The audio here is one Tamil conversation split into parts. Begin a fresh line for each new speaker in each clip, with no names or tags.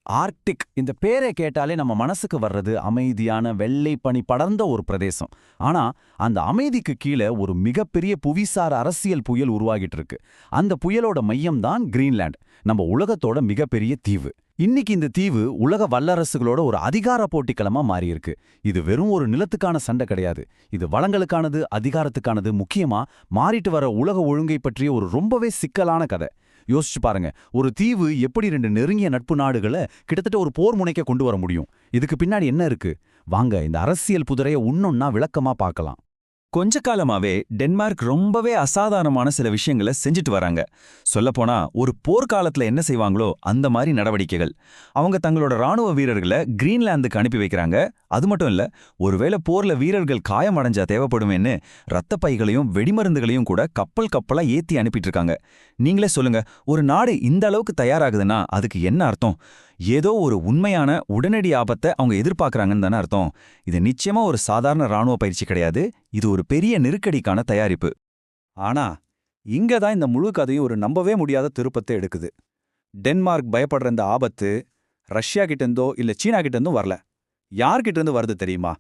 ஆர்க்டிக் இந்த பேரை கேட்டாலே நம்ம மனசுக்கு வர்றது அமைதியான வெள்ளை பனி படர்ந்த ஒரு பிரதேசம். ஆனா அந்த அமைதிக்கு கீழே ஒரு மிகப்பெரிய புவிசார் அரசியல் புயல் உருவாகிட்டு இருக்கு. அந்த புயலோட மையம் தான் கிரீன்லாந்து, நம்ம உலகத்தோட மிகப்பெரிய தீவு. இன்னைக்கு இந்த தீவு உலக வல்லரசுகளோட ஒரு அதிகார போட்டிக்களமா மாறியிருக்கு. இது வெறும் ஒரு நிலத்துக்கான சண்டை கிடையாது. இது வளங்களுக்கானது, அதிகாரத்துக்கானது, முக்கியமா மாறிட்டு வர உலக ஒழுங்கை பற்றிய ஒரு ரொம்பவே சிக்கலான கதை. யோசிச்சு பாருங்க, ஒரு தீவு எப்படி ரெண்டு நெருங்கிய நட்பு நாடுகளை கிட்டத்தட்ட ஒரு போர் முனைக்க கொண்டு வர முடியும்? இதுக்கு பின்னாடி என்ன இருக்கு? வாங்க இந்த அரசியல் புதிரைய இன்னொன்னா விளக்கமா பார்க்கலாம்.
கொஞ்ச காலமாவே டென்மார்க் ரொம்பவே அசாதாரணமான சில விஷயங்களை செஞ்சுட்டு வராங்க. சொல்லப்போனா ஒரு போர்க்காலத்துல என்ன செய்வாங்களோ அந்த மாதிரி நடவடிக்கைகள். அவங்க தங்களோட ராணுவ வீரர்களை கிரீன்லாந்துக்கு அனுப்பி வைக்கிறாங்க. அது மட்டும் இல்ல, ஒருவேளை போர்ல வீரர்கள் காயமடைஞ்சா தேவைப்படுமேன்னு ரத்த பைகளையும் வெடிமருந்துகளையும் கூட கப்பல் கப்பலா ஏத்தி அனுப்பிட்டு இருக்காங்க. நீங்களே சொல்லுங்க, ஒரு நாடு இந்த அளவுக்கு தயாராகுதுன்னா அதுக்கு என்ன அர்த்தம்? ஏதோ ஒரு உண்மையான உடனடி ஆபத்தை அவங்க எதிர்பார்க்கறாங்கன்னு தானே அர்த்தம். இது நிச்சயமா ஒரு சாதாரண ராணுவ பயிற்சி கிடையாது. இது ஒரு பெரிய நெருக்கடிக்கான தயாரிப்பு.
ஆனா இங்க தான் இந்த முழு கதையும் ஒரு நம்பவே முடியாத திருப்பத்தை எடுக்குது. டென்மார்க் பயப்படுற இந்த ஆபத்து ரஷ்யா கிட்டேருந்தோ இல்ல சீனா கிட்டேருந்தோ வரல. யார்கிட்ட இருந்து வருது தெரியுமா?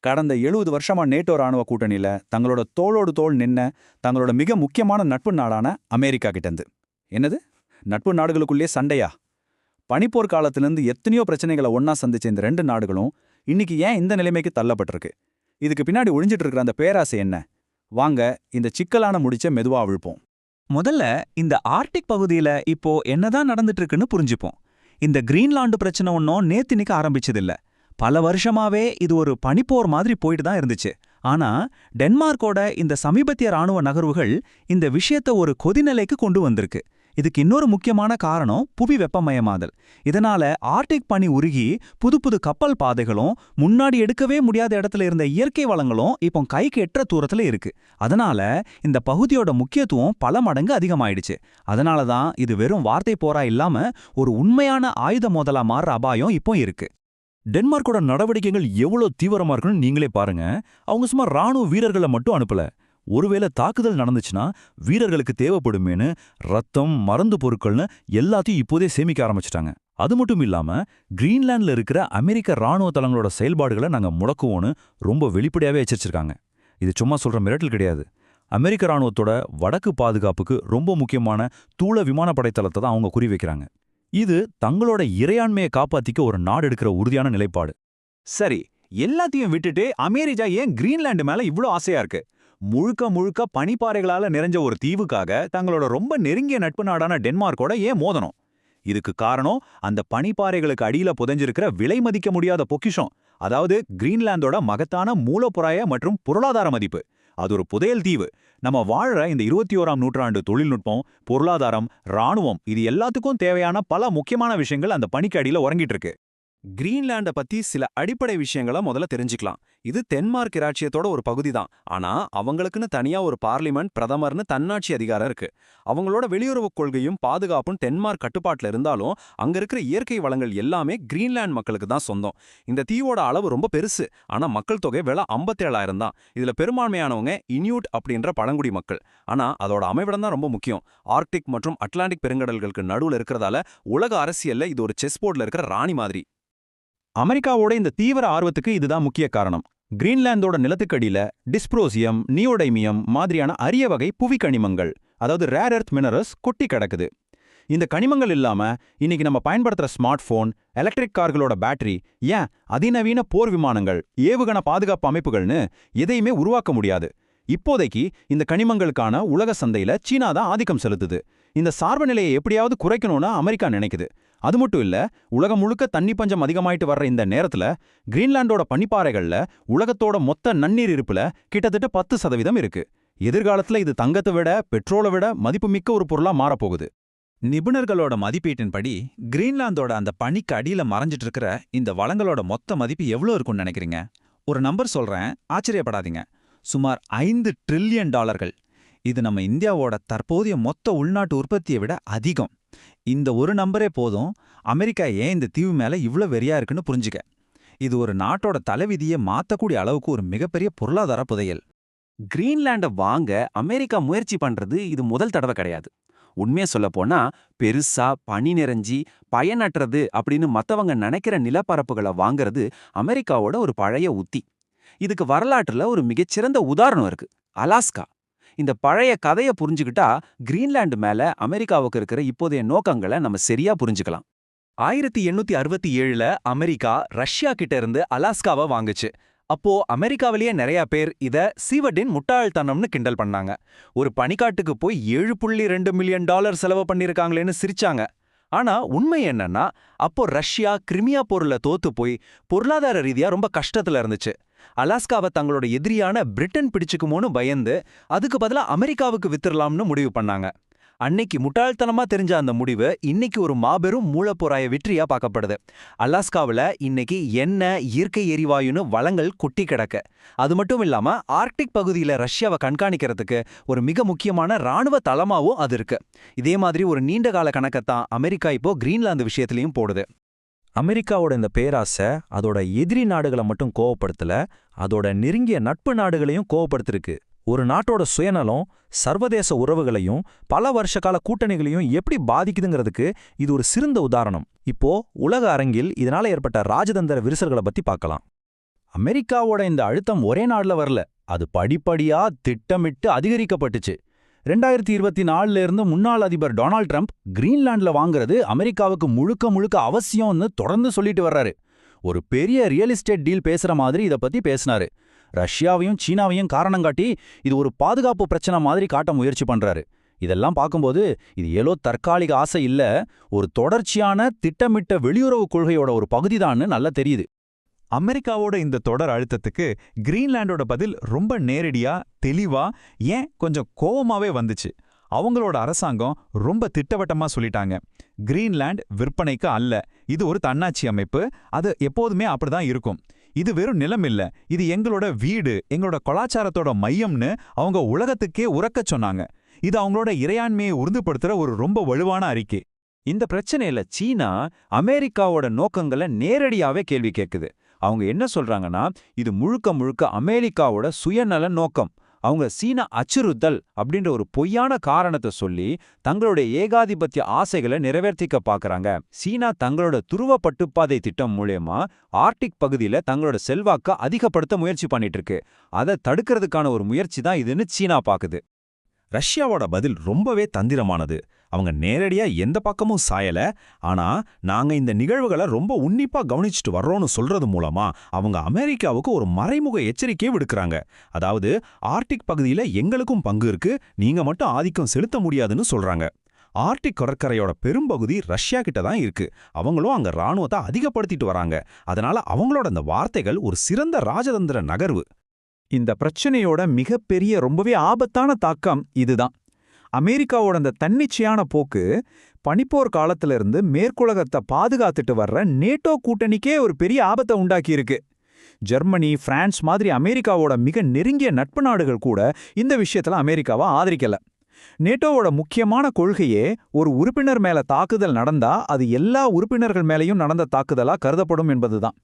கடந்த 70 வருஷமா நேட்டோ ராணுவ கூட்டணியில தங்களோட தோளோடு தோள் நின்ன தங்களோட மிக முக்கியமான நட்பு நாடான அமெரிக்கா கிட்டேருந்து. என்னது, நட்பு நாடுகளுக்குள்ளே சண்டையா? பனிப்போர் காலத்திலிருந்து எத்தனையோ பிரச்சனைகளை ஒன்னா சந்திச்ச இந்த ரெண்டு நாடுகளும் இன்னைக்கு ஏன் இந்த நிலைமைக்கு தள்ளப்பட்டிருக்கு? இதுக்கு பின்னாடி ஒளிஞ்சிட்டு இருக்கிற அந்த பேராசை என்ன? வாங்க இந்த சிக்கலான முடிச்ச மெதுவா அவிழ்ப்போம்.
முதல்ல இந்த ஆர்டிக் பகுதியில இப்போ என்னதான் நடந்துட்டு இருக்குன்னு புரிஞ்சுப்போம். இந்த கிரீன்லாந்து பிரச்சனை ஒன்னும் நேத்தினிக்கு ஆரம்பிச்சதில்ல. பல வருஷமாவே இது ஒரு பனிப்போர் மாதிரி போயிட்டு தான் இருந்துச்சு. ஆனா டென்மார்க்கோட இந்த சமீபத்திய ராணுவ நகர்வுகள் இந்த விஷயத்த ஒரு கொதிநிலைக்கு கொண்டு வந்திருக்கு. இதுக்கு இன்னொரு முக்கியமான காரணம் புவி வெப்பமயமாதல். இதனால ஆர்டிக் பனி உருகி புது புது கப்பல் பாதைகளும் முன்னாடி எடுக்கவே முடியாத இடத்துல இருந்த இயற்கை வளங்களும் இப்போ கைக்கு எட்டுற தூரத்துல இருக்கு. அதனால இந்த பகுதியோட முக்கியத்துவம் பல மடங்கு அதிகமாயிடுச்சு. அதனால தான் இது வெறும் வார்த்தை போரா இல்லாம ஒரு உண்மையான ஆயுத மோதலா மாறுற அபாயம் இப்போ இருக்கு.
டென்மார்க்கோட நடவடிக்கைகள் எவ்வளோ தீவிரமா இருக்குன்னு நீங்களே பாருங்க. அவங்க சும்மா ராணுவ வீரர்களை மட்டும் அனுப்பல. ஒருவேளை தாக்குதல் நடந்துச்சுன்னா வீரர்களுக்கு தேவைப்படுமேனு ரத்தம், மருந்து பொருட்கள்னு எல்லாத்தையும் இப்போதே சேமிக்க ஆரம்பிச்சிட்டாங்க. அது மட்டும் இல்லாம கிரீன்லாந்துல இருக்கிற அமெரிக்க ராணுவ தளங்களோட செயல்பாடுகளை நாங்க முடக்குவோன்னு ரொம்ப வெளிப்படையாவே எச்சரிச்சிருக்காங்க. இது சும்மா சொல்ற மிரட்டல் கிடையாது. அமெரிக்க ராணுவத்தோட வடக்கு பாதுகாப்புக்கு ரொம்ப முக்கியமான தூள விமானப்படை தளத்தை தான் அவங்க குறி வைக்கிறாங்க. இது தங்களோட இறையாண்மையை காப்பாத்திக்க ஒரு நாடு எடுக்கிற உறுதியான நிலைப்பாடு.
சரி, எல்லாத்தையும் விட்டுட்டு அமெரிக்கா ஏன் கிரீன்லாந்து மேல இவ்ளோ ஆசையா இருக்கு? முழுக்க முழுக்க பனிப்பாறைகளால நிறைஞ்ச ஒரு தீவுக்காக தங்களோட ரொம்ப நெருங்கிய நட்பு நாடான டென்மார்க்கோட ஏன் மோதணும்? இதுக்கு காரணம் அந்த பனிப்பாறைகளுக்கு அடியில புதைஞ்சிருக்கிற விலை மதிக்க முடியாத பொக்கிஷம். அதாவது கிரீன்லாந்தோட மகத்தான மூலப்பொருளாய மற்றும் பொருளாதார மதிப்பு. அது ஒரு புதையல் தீவு. நம்ம வாழற இந்த 21ஆம் நூற்றாண்டு தொழில்நுட்பம், பொருளாதாரம், ராணுவம், இது எல்லாத்துக்கும் தேவையான பல முக்கியமான விஷயங்கள் அந்த பனிக்கு அடியில உறங்கிட்டு இருக்கு. கிரீன்லாண்ட பத்தி சில அடிப்படை விஷயங்களை முதல்ல தெரிஞ்சுக்கலாம். இது தென்மார்க் இராச்சியத்தோட ஒரு பகுதி தான். ஆனா அவங்களுக்குன்னு தனியா ஒரு பார்லிமெண்ட், பிரதமர்னு தன்னாட்சி அதிகாரம் இருக்கு. அவங்களோட வெளியுறவுக் கொள்கையும் பாதுகாப்பும் தென்மார்க் கட்டுப்பாட்டுல இருந்தாலும் அங்க இருக்கிற இயற்கை வளங்கள் எல்லாமே கிரீன்லாந்து மக்களுக்கு தான் சொந்தம். இந்த தீவோட அளவு ரொம்ப பெருசு. ஆனா மக்கள் தொகை வெறும் 57,000 தான். இதுல பெரும்பான்மையானவங்க இன்யூட் அப்படின்ற பழங்குடி மக்கள். ஆனா அதோட அமைவிடம் தான் ரொம்ப முக்கியம். ஆர்க்டிக் மற்றும் அட்லாண்டிக் பெருங்கடல்களுக்கு நடுவுல இருக்கிறதால உலக அரசியல்ல இது ஒரு செஸ் போர்ட்ல இருக்கிற ராணி மாதிரி.
அமெரிக்காவோட இந்த தீவிர ஆர்வத்துக்கு இதுதான் முக்கிய காரணம். கிரீன்லாந்தோட நிலத்துக்கடியில டிஸ்ப்ரோசியம், நியோடைமியம் மாதிரியான அரிய வகை புவி கனிமங்கள், அதாவது ரேர் எர்த் மினரல்ஸ் கொட்டி கிடக்குது. இந்த கனிமங்கள் இல்லாம இன்னைக்கு நம்ம பயன்படுத்துற ஸ்மார்ட் போன், எலக்ட்ரிக் கார்களோட பேட்டரி, ஏன் அதிநவீன போர் விமானங்கள், ஏவுகணை பாதுகாப்பு அமைப்புகள்னு எதையுமே உருவாக்க முடியாது. இப்போதைக்கு இந்த கனிமங்களுக்கான உலக சந்தையில சீனா தான் ஆதிக்கம் செலுத்துது. இந்த சார்பு நிலையை எப்படியாவது குறைக்கணும்னு அமெரிக்கா நினைக்குது. அது மட்டும் இல்ல, உலகம் முழுக்க தண்ணி பஞ்சம் அதிகமாயிட்டு வர்ற இந்த நேரத்துல கிரீன்லாண்டோட பனிப்பாறைகள்ல உலகத்தோட மொத்த நன்னீர் இருப்புல கிட்டத்தட்ட 10% இருக்கு. எதிர்காலத்துல இது தங்கத்தை விட, பெட்ரோலை விட மதிப்புமிக்க ஒரு பொருளா மாறப்போகுது.
நிபுணர்களோட மதிப்பீட்டின்படி கிரீன்லாந்தோட அந்த பனிக்கு அடியில மறைஞ்சிட்டு இருக்கிற இந்த வளங்களோட மொத்த மதிப்பு எவ்வளோ இருக்கும்னு நினைக்கிறீங்க? ஒரு நம்பர் சொல்றேன், ஆச்சரியப்படாதீங்க. சுமார் $5 ட்ரில்லியன். இது நம்ம இந்தியாவோட தற்போதைய மொத்த உள்நாட்டு உற்பத்தியை விட அதிகம். இந்த ஒரு நம்பரே போதும் அமெரிக்கா ஏன் இந்த தீவு மேல இவ்ளோ வெறியா இருக்குன்னு புரிஞ்சுக்க. இது ஒரு நாட்டோட தலைவிதியை மாத்தக்கூடிய அளவுக்கு ஒரு மிகப்பெரிய பொருளாதார புதையல்.
கிரீன்லாண்ட வாங்க அமெரிக்கா முயற்சி பண்றது இது முதல் தடவை கிடையாது.
உண்மையை சொல்லப்போனா பெருசா பனி நிறைஞ்சி பயனற்றது அப்படின்னு மத்தவங்க நினைக்கிற நிலப்பரப்புகளை வாங்குறது அமெரிக்காவோட ஒரு பழைய உத்தி. இதுக்கு வரலாற்றுல ஒரு மிகச்சிறந்த உதாரணம் இருக்கு, அலாஸ்கா. இந்த பழைய கதையை புரிஞ்சுக்கிட்டா கிரீன்லாந்து மேல அமெரிக்காவுக்கு இருக்கிற இப்போதைய நோக்கங்களை நம்ம சரியா புரிஞ்சுக்கலாம்.
1867ல அமெரிக்கா ரஷ்யா கிட்ட இருந்து அலாஸ்காவை வாங்குச்சு. அப்போ அமெரிக்காவிலேயே நிறைய பேர் இத சீவர்டின் முட்டாள்தனம்னு கிண்டல் பண்ணாங்க. ஒரு பனிக்காட்டுக்கு போய் $7.2 மில்லியன் செலவு பண்ணிருக்காங்களேன்னு சிரிச்சாங்க. ஆனா உண்மை என்னன்னா, அப்போ ரஷ்யா கிரிமியா போர்ல தோத்து போய் பொருளாதார ரீதியா ரொம்ப கஷ்டத்துல இருந்துச்சு. அலாஸ்காவை தங்களோட எதிரியான பிரிட்டன் பிடிச்சுக்குமோன்னு பயந்து அதுக்கு பதிலா அமெரிக்காவுக்கு வித்துடலாம்னு முடிவு பண்ணாங்க. அன்னைக்கு முட்டாள்தனமா தெரிஞ்ச அந்த முடிவு இன்னைக்கு ஒரு மாபெரும் மூலப்போராய வெற்றியா பார்க்கப்படுது. அலாஸ்காவில் இன்னைக்கு எண்ணெய், இயற்கை எரிவாயுன்னு வளங்கள் கொட்டி கிடக்கு. அது மட்டும் இல்லாம ஆர்க்டிக் பகுதியில ரஷ்யாவை கண்காணிக்கிறதுக்கு ஒரு மிக முக்கியமான ராணுவ தளமாவும் அது இருக்கு. இதே மாதிரி ஒரு நீண்டகால கணக்கத்தான் அமெரிக்கா இப்போ கிரீன்லாந்து விஷயத்திலையும் போடுது.
அமெரிக்காவோட இந்த பேராசை அதோட எதிரி நாடுகளை மட்டும் கோவப்படுத்தல, அதோட நெருங்கிய நட்பு நாடுகளையும் கோவப்படுத்திருக்கு. ஒரு நாட்டோட சுயநலம் சர்வதேச உறவுகளையும் பல வருஷகால கூட்டணிகளையும் எப்படி பாதிக்குதுங்கிறதுக்கு இது ஒரு சிறந்த உதாரணம். இப்போ உலக அரங்கில் இதனால ஏற்பட்ட ராஜதந்திர விரிசல்களை பத்தி பார்க்கலாம்.
அமெரிக்காவோட இந்த அழுத்தம் ஒரே நாள்ல வரல, அது படிப்படியா திட்டமிட்டு அதிகரிக்கப்பட்டுச்சு. 2024 இருந்து முன்னாள் அதிபர் டொனால்ட் ட்ரம்ப் கிரீன்லாண்ட்ல வாங்குறது அமெரிக்காவுக்கு முழுக்க முழுக்க அவசியம்னு தொடர்ந்து சொல்லிட்டு வர்றாரு. ஒரு பெரிய ரியல் எஸ்டேட் டீல் பேசுற மாதிரி இத பத்தி பேசினாரு. ரஷ்யாவையும் சீனாவையும் காரணம் காட்டி இது ஒரு பாதுகாப்பு பிரச்சனை மாதிரி காட்ட முயற்சி பண்றாரு. இதெல்லாம் பார்க்கும்போது இது ஏதோ தற்காலிக ஆசை இல்ல, ஒரு தொடர்ச்சியான திட்டமிட்ட வெளியுறவு கொள்கையோட ஒரு பகுதிதான்னு நல்லா தெரியுது.
அமெரிக்காவோட இந்த தொடர் அழுத்தத்துக்கு கிரீன்லாண்டோட பதில் ரொம்ப நேரடியா, தெளிவா, ஏன் கொஞ்சம் கோவமாவே வந்துச்சு. அவங்களோட அரசாங்கம் ரொம்ப திட்டவட்டமா சொல்லிட்டாங்க, கிரீன்லாண்ட் விற்பனைக்கு அல்ல, இது ஒரு தன்னாட்சி அமைப்பு, அது எப்போதுமே அப்படிதான் இருக்கும். இது வெறும் நிலம் இல்ல, இது எங்களோட வீடு, எங்களோட கலாச்சாரத்தோட மையம்னு அவங்க உலகத்துக்கே உரக்கச் சொன்னாங்க. இது அவங்களோட இறையாண்மையை உறுதிப்படுத்துற ஒரு ரொம்ப வலுவான அறிக்கை. இந்த பிரச்சனையில சீனா அமெரிக்காவோட நோக்கங்களை நேரடியாவே கேள்வி கேட்குது. அவங்க என்ன சொல்றாங்கன்னா, இது முழுக்க முழுக்க அமெரிக்காவோட சுயநல நோக்கம். அவங்க சீனா அச்சுறுத்தல் அப்படின்ற ஒரு பொய்யான காரணத்தை சொல்லி தங்களுடைய ஏகாதிபத்திய ஆசைகளை நிறைவேற்றிக்க பார்க்கறாங்க. சீனா தங்களோட துருவ பட்டுப்பாதை திட்டம் மூலமா ஆர்க்டிக் பகுதியில தங்களோட செல்வாக்க அதிகப்படுத்த முயற்சி பண்ணிட்டு இருக்கு. அதை தடுக்கிறதுக்கான ஒரு முயற்சி தான் இதுன்னு சீனா பாக்குது.
ரஷ்யாவோட பதில் ரொம்பவே தந்திரமானது. அவங்க நேரடியா எந்த பக்கமும் சாயல, ஆனா நாங்க இந்த நிகழ்வுகளை ரொம்ப உன்னிப்பா கவனிச்சுட்டு வர்றோம்னு சொல்றது மூலமா அவங்க அமெரிக்காவுக்கு ஒரு மறைமுக எச்சரிக்கையை விடுக்கறாங்க. அதாவது ஆர்க்டிக் பகுதியில எங்களுக்கும் பங்கு இருக்கு, நீங்க மட்டும் ஆதிக்கம் செலுத்த முடியாதுன்னு சொல்றாங்க. ஆர்க்டிக் கடற்கரையோட பெரும்பகுதி ரஷ்யா கிட்ட தான் இருக்கு. அவங்களும் அங்க ராணுவத்தை அதிகப்படுத்திட்டு வராங்க. அதனால அவங்களோட அந்த வார்த்தைகள் ஒரு சிறந்த ராஜதந்திர நகர்வு.
இந்த பிரச்சனையோட மிகப்பெரிய ரொம்பவே ஆபத்தான தாக்கம் இதுதான். அமெரிக்காவோட அந்த தன்னிச்சையான போக்கு பனிப்போர் காலத்திலிருந்து மேற்குலகத்தை பாதுகாத்துட்டு வர்ற நேட்டோ கூட்டணிக்கே ஒரு பெரிய ஆபத்தை உண்டாக்கியிருக்கு. ஜெர்மனி, பிரான்ஸ் மாதிரி அமெரிக்காவோட மிக நெருங்கிய நட்பு நாடுகள் கூட இந்த விஷயத்துல அமெரிக்காவை ஆதரிக்கல. நேட்டோவோட முக்கியமான கொள்கையே ஒரு உறுப்பினர் மேல தாக்குதல் நடந்தா அது எல்லா உறுப்பினர்கள் மேலேயும் நடந்த தாக்குதலா கருதப்படும் என்பதுதான்.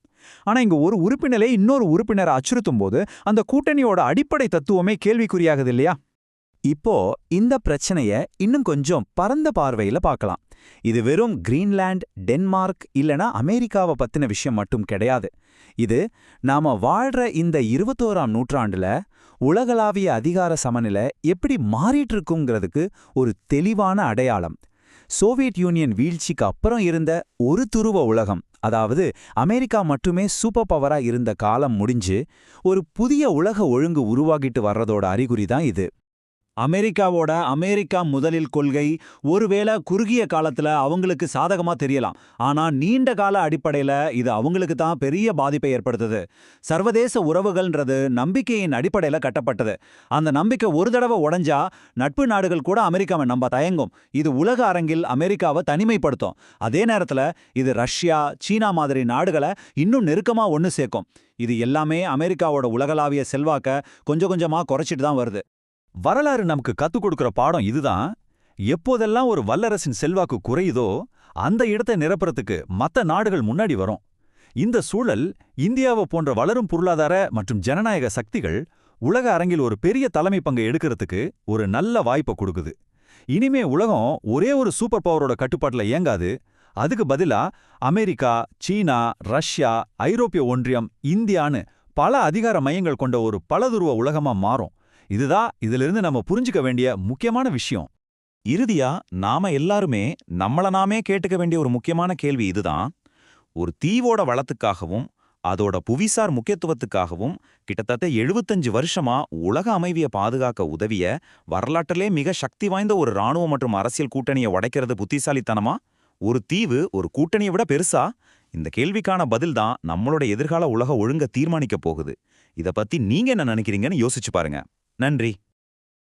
ஆனா இங்க ஒரு உறுப்பினரே இன்னொரு உறுப்பினரை அச்சுறுத்தும் போது அந்த கூட்டணியோட அடிப்படை தத்துவமே கேள்விக்குறியாகுது இல்லையா?
இப்போ இந்த பிரச்சனைய இன்னும் கொஞ்சம் பரந்த பார்வையில பார்க்கலாம். இது வெறும் கிரீன்லாந்து, டென்மார்க் இல்லனா அமெரிக்காவை பத்தின விஷயம் மட்டும் கிடையாது. இது நாம வாழ்ற இந்த 21ஆம் நூற்றாண்டுல உலகளாவிய அதிகார சமநிலை எப்படி மாறிட்டு இருக்குங்கிறதுக்கு ஒரு தெளிவான அடையாளம். சோவியத் யூனியன் வீழ்ச்சிக்கு அப்புறம் இருந்த ஒரு துருவ உலகம், அதாவது அமெரிக்கா மட்டுமே சூப்பர் பவரா இருந்த காலம் முடிஞ்சு ஒரு புதிய உலக ஒழுங்கு உருவாகிட்டு வர்றதோட அறிகுறி தான் இது.
அமெரிக்காவோட அமெரிக்கா முதலில் கொள்கை ஒருவேளை குறுகிய காலத்துல அவங்களுக்கு சாதகமா தெரியலாம். ஆனா நீண்ட கால அடிப்படையில இது அவங்களுக்கு தான் பெரிய பாதிப்பை ஏற்படுத்துது. சர்வதேச உறவுகள்ன்றது நம்பிக்கையின் அடிப்படையில கட்டப்பட்டது. அந்த நம்பிக்கை ஒரு தடவை உடைஞ்சா நட்பு நாடுகள் கூட அமெரிக்காவை நம்ப தயங்கும். இது உலக அரங்கில் அமெரிக்காவை தனிமைப்படுத்தும். அதே நேரத்துல இது ரஷ்யா, சீனா மாதிரி நாடுகளை இன்னும் நெருக்கமா ஒன்னு சேர்க்கும். இது எல்லாமே அமெரிக்காவோட உலகளாவிய செல்வாக்க கொஞ்சம் கொஞ்சமா குறைச்சிட்டு தான் வருது.
வரலாறு நமக்கு கத்துக் கொடுக்கிற பாடம் இதுதான். எப்போதெல்லாம் ஒரு வல்லரசின் செல்வாக்கு குறையுதோ அந்த இடத்தை நிரப்புறதுக்கு மத்த நாடுகள் முன்னாடி வரும். இந்த சூழல் இந்தியாவை போன்ற வளரும் பொருளாதார மற்றும் ஜனநாயக சக்திகள் உலக அரங்கில் ஒரு பெரிய தலைமை பங்கை எடுக்கிறதுக்கு ஒரு நல்ல வாய்ப்பை கொடுக்குது.
இனிமே உலகம் ஒரே ஒரு சூப்பர் பவரோட கட்டுப்பாட்டுல இயங்காது. அதுக்கு பதிலா அமெரிக்கா, சீனா, ரஷ்யா, ஐரோப்பிய ஒன்றியம், இந்தியான்னு பல அதிகார மையங்கள் கொண்ட ஒரு பலதுருவ உலகமா மாறும். இதுதான் இதிலிருந்து நம்ம புரிஞ்சுக்க வேண்டிய முக்கியமான விஷயம்.
இறுதியா நாம எல்லாருமே நம்மள நாமே கேட்டுக்க வேண்டிய ஒரு முக்கியமான கேள்வி இதுதான். ஒரு தீவோட வளத்துக்காகவும் அதோட புவிசார் முக்கியத்துவத்துக்காகவும் கிட்டத்தட்ட 75 வருஷமா உலக அமைதியை பாதுகாக்க உதவிய வரலாற்றிலே மிக சக்தி வாய்ந்த ஒரு இராணுவ மற்றும் அரசியல் கூட்டணியை உடைக்கிறது புத்திசாலித்தனமா? ஒரு தீவு ஒரு கூட்டணியை விட பெருசா? இந்த கேள்விக்கான பதில் தான் நம்மளோட எதிர்கால உலக ஒழுங்க தீர்மானிக்க போகுது. இத பத்தி நீங்க என்ன நினைக்கிறீங்கன்னு யோசிச்சு பாருங்க. நன்றி.